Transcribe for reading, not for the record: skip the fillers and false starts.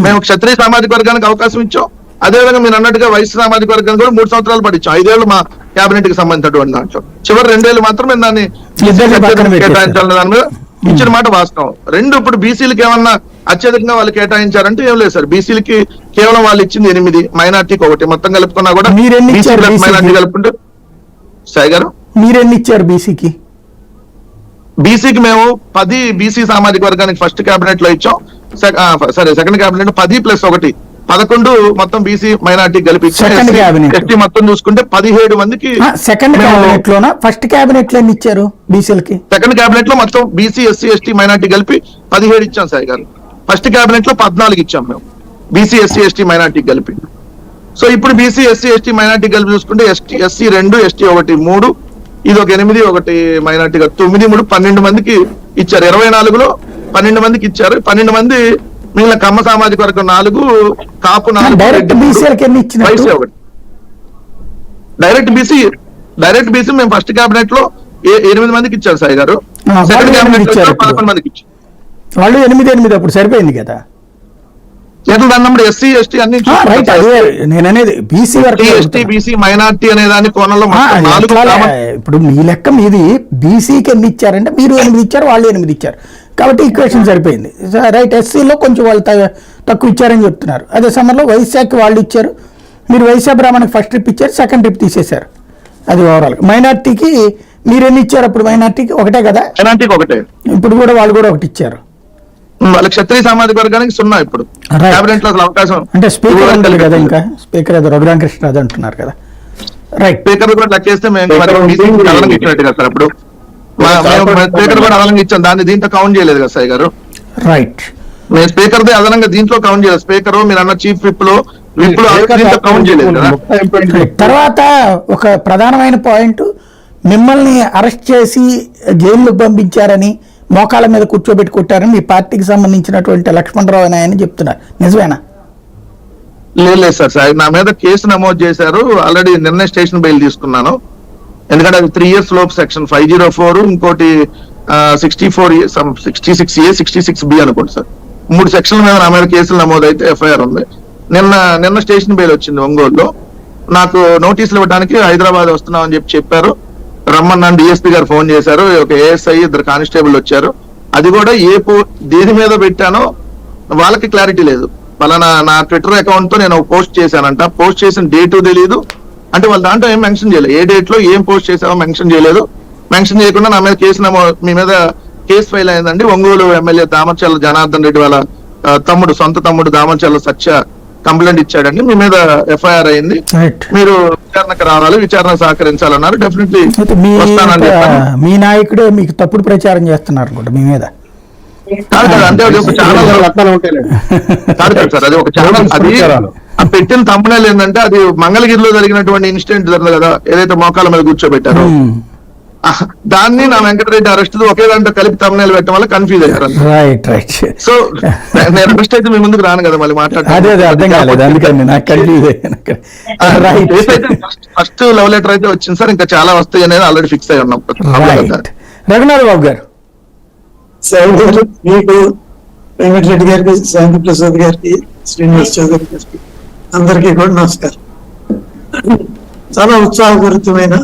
మేము క్షత్రియ సామాజిక వర్గానికి అవకాశం ఇచ్చాం. అదేవిధంగా మీరు అన్నట్టుగా వైశ్య సామాజిక వర్గానికి కూడా 3 సంవత్సరాలు పట్టించాం. 5 ఏళ్ళు మా కేబినెట్ కి సంబంధించినటువంటి దాంట్లో చివరి 2 ఏళ్ళు మాత్రమే దాన్ని కేటాయించాలన్న దాని మీద ఇచ్చిన మాట వాస్తవం. 2 ఇప్పుడు బీసీలకి ఏమన్నా అత్యధికంగా వాళ్ళు కేటాయించారంటే ఏం లేదు సార్. బీసీలకి కేవలం వాళ్ళు ఇచ్చింది 8, మైనార్టీకి 1, మొత్తం కలుపుకున్నా కూడా మైనార్టీ కలుపుకుంటే సాయి గారు మీరెన్ని ఇచ్చారు బీసీకి? బీసీకి మేము 10 బీసీ సామాజిక వర్గానికి ఫస్ట్ కేబినెట్ లో ఇచ్చాం. సెకండ్ కేబినెట్ 10+1 11 మొత్తం బీసీ మైనార్టీ కలిపి ఎస్టీ మొత్తం చూసుకుంటే 17 మందికి. సెకండ్ కేబినెట్ లోనా ఫస్ట్ కేబినెట్ లో ఇచ్చారు బీసీలకి? సెకండ్ కేబినెట్ లో మొత్తం బీసీ ఎస్సీ ఎస్టీ మైనార్టీ కలిపి 17 ఇచ్చాం సాయి గారు. ఫస్ట్ కేబినెట్ లో 14 ఇచ్చాం మేము బీసీ ఎస్సీ ఎస్టీ మైనార్టీ కలిపి. సో ఇప్పుడు బీసీ ఎస్సీ ఎస్టీ మైనార్టీ కలిపి చూసుకుంటే ఎస్సీ 2, ఎస్టీ 1, 3, ఇది ఒక 8, 1 మైనార్టీగా 9, 3, 12 మందికి ఇచ్చారు. 24లో 12 మందికి ఇచ్చారు. 12 మంది మిగిలిన కమ్మ సామాజిక వర్గం 4, కాపు 4, డైరెక్ట్ బీసీ మేము ఫస్ట్ కేబినెట్ లో 8 మందికి ఇచ్చారు సాయి గారు. సెకండ్ కేబినెట్ లో 11 మందికి ఇచ్చారు. వాళ్ళు 8 అప్పుడు సరిపోయింది కదా. ఎస్సీ ఎస్టీ అన్ని నేననేది బీసీ బీసీ మైనార్టీ అనే దాని కోణంలో ఇప్పుడు మీ లెక్క మీది బీసీకి ఎన్ని ఇచ్చారంటే మీరు 8 ఇచ్చారు, వాళ్ళు 8 ఇచ్చారు కాబట్టి ఈక్వేషన్ సరిపోయింది. రైట్, ఎస్సీలో కొంచెం వాళ్ళు తక్కువ ఇచ్చారని చెప్తున్నారు. అదే సమయంలో వైశాఖకి వాళ్ళు ఇచ్చారు, మీరు వైశ్య బ్రాహ్మణకి ఫస్ట్ ట్రిప్ ఇచ్చారు, సెకండ్ ట్రిప్ తీసేశారు. అది ఓవరాల్. మైనార్టీకి మీరు ఎన్ని ఇచ్చారు అప్పుడు? మైనార్టీకి 1 కదా? మైనార్టీకి 1. ఇప్పుడు కూడా వాళ్ళు కూడా 1 ఇచ్చారు. వాళ్ళ క్షత్రియ సామాజిక వర్గానికి 0 ఇప్పుడు కేబినెట్ లో అవకాశం. అంటే స్పీకర్ ఉండాలి కదా, ఇంకా స్పీకర్ ఏదో రఘురామకృష్ణరాజు అంటున్నారు కదా. రైట్, స్పీకర్ కూడా లెక్కేస్తే మేము అదనంగా ఇచ్చినట్టు కదా సార్. ఇప్పుడు స్పీకర్ కూడా అదనంగా ఇచ్చాం, దాన్ని దీంట్లో కౌంట్ చేయలేదు కదా సాయి గారు. రైట్, మేము స్పీకర్ దే అదనంగా దీంట్లో కౌంట్ చేయలేదు. స్పీకర్ మీరు అన్న చీఫ్ విప్ లో కౌంట్ చేయలేదు కదా. తర్వాత ఒక ప్రధానమైన పాయింట్, మిమ్మల్ని అరెస్ట్ చేసి జైలుకు పంపించారని, మోకాళ్ళ మీద కూర్చోబెట్టి కొట్టారని మీ పార్టీకి సంబంధించినటువంటి లక్ష్మణరావు అని చెప్తున్నారు. నిజమేనా? లేదు సార్, నా మీద కేసు నమోదు చేశారు. ఆల్రెడీ నిన్న స్టేషన్ బెయిల్ తీసుకున్నాను. ఎందుకంటే అది 3 years లోపు సెక్షన్ 504, ఇంకోటి 64A, 66A, 66B అనుకోండి సార్. 3 సెక్షన్ల మీద నా మీద కేసులు నమోదు అయితే ఎఫ్ఐఆర్ ఉంది. నిన్న స్టేషన్ బెయిల్ వచ్చింది ఒంగోలులో. నాకు నోటీసులు ఇవ్వడానికి హైదరాబాద్ వస్తున్నామని చెప్పారు. రమ్మన్నాను, డిఎస్పీ గారు ఫోన్ చేశారు, ఒక ఏఎస్ఐ 2 కానిస్టేబుల్ వచ్చారు. అది కూడా దేని మీద పెట్టానో వాళ్ళకి క్లారిటీ లేదు. పలానా నా ట్విట్టర్ అకౌంట్ తో నేను పోస్ట్ చేశానంట, పోస్ట్ చేసిన డేటు తెలియదు అంటే వాళ్ళు దాంట్లో ఏం మెన్షన్ చేయలేదు. ఏ డేట్ లో ఏం పోస్ట్ చేసామో మెన్షన్ చేయలేదు. మెన్షన్ చేయకుండా నా మీద మీ మీద కేసు ఫైల్ అయిందండి. ఒంగోలు ఎమ్మెల్యే దామచర్ల జనార్దన్ రెడ్డి వాళ్ళ సొంత తమ్ముడు దామచర్ల సత్య కంప్లైంట్ ఇచ్చాడండి, మీ మీద ఎఫ్ఐఆర్ అయింది, మీరు విచారణకు రావాలి, విచారణ సహకరించాలన్నారు. డెఫినెట్లీ వస్తానని చెప్పాను. మీ నాయకుడే మీకు తప్పుడు ప్రచారం చేస్తున్నారు అనుకుంటా మీ మీద. కాదు కదా, అంటే అది ఒక ఛానల్ కాదు కదా సార్, అది ఒక ఛానల్. అది ఆ పెట్టిన తమ్మునేలు ఏంటంటే అది మంగళగిరిలో జరిగినటువంటి ఇన్సిడెంట్ జరగదు కదా, ఏదైతే మోకాల మీద కూర్చోబెట్టారో దాన్ని నా వెంకటరెడ్డి అరెస్ట్ ఒకే దాంట్లో కలిపి తమ్మునేలు పెట్టడం వల్ల కన్ఫ్యూజ్ అయ్యారు. సో నేను అరెస్ట్ అయితే మీ ముందుకు రాను కదా మళ్ళీ ఫస్ట్ లవ్ లెటర్ అయితే వచ్చింది సార్, ఇంకా చాలా వస్తాయి అనేది ఆల్రెడీ ఫిక్స్ అయి ఉన్నాం. రఘునాథ్ బాబు గారు, మీకు వెంకటరెడ్డి గారికి, శాంతి ప్రసాద్ గారికి, శ్రీనివాస్ చౌదరి గారికి అందరికీ కూడా నమస్కారం. చాలా ఉత్సాహపూరితమైన